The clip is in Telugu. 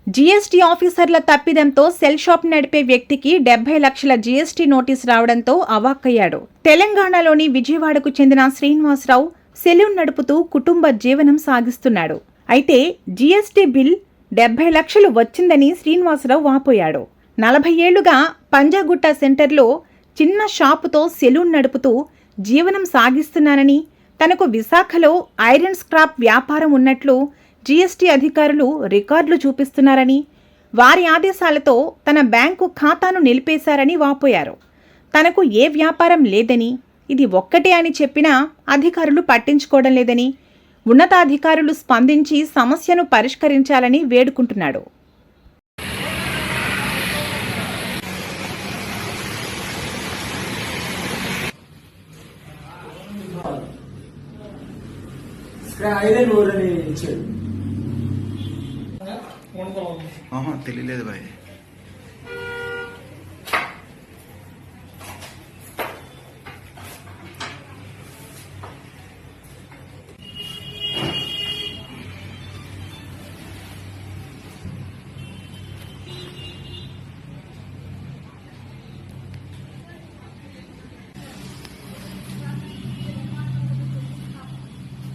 జీఎస్టీ ఆఫీసర్ల తప్పిదంతో సెల్ షాప్ నడిపే వ్యక్తికి 70 లక్షల జీఎస్టీ నోటీస్ రావడంతో అవాక్కయ్యాడు. తెలంగాణలోని విజయవాడకు చెందిన శ్రీనివాసరావు సెలూన్ నడుపుతూ కుటుంబ జీవనం సాగిస్తున్నాడు. అయితే జీఎస్టీ బిల్ 70 లక్షలు వచ్చిందని శ్రీనివాసరావు వాపోయాడు. 40 ఏళ్లుగా పంజాగుట్ట సెంటర్లో చిన్న షాపుతో సెలూన్ నడుపుతూ జీవనం సాగిస్తున్నానని, తనకు విశాఖలో ఐరన్ స్క్రాప్ వ్యాపారం ఉన్నట్లు జీఎస్టీ అధికారులు రికార్డులు చూపిస్తున్నారని, వారి ఆదేశాలతో తన బ్యాంకు ఖాతాను నిలిపేశారని వాపోయారు. తనకు ఏ వ్యాపారం లేదని, ఇది ఒక్కటే అని చెప్పినా అధికారులు పట్టించుకోవడం లేదని, ఉన్నతాధికారులు స్పందించి సమస్యను పరిష్కరించాలని వేడుకుంటున్నాడు. తెలియలేదు బాయ్.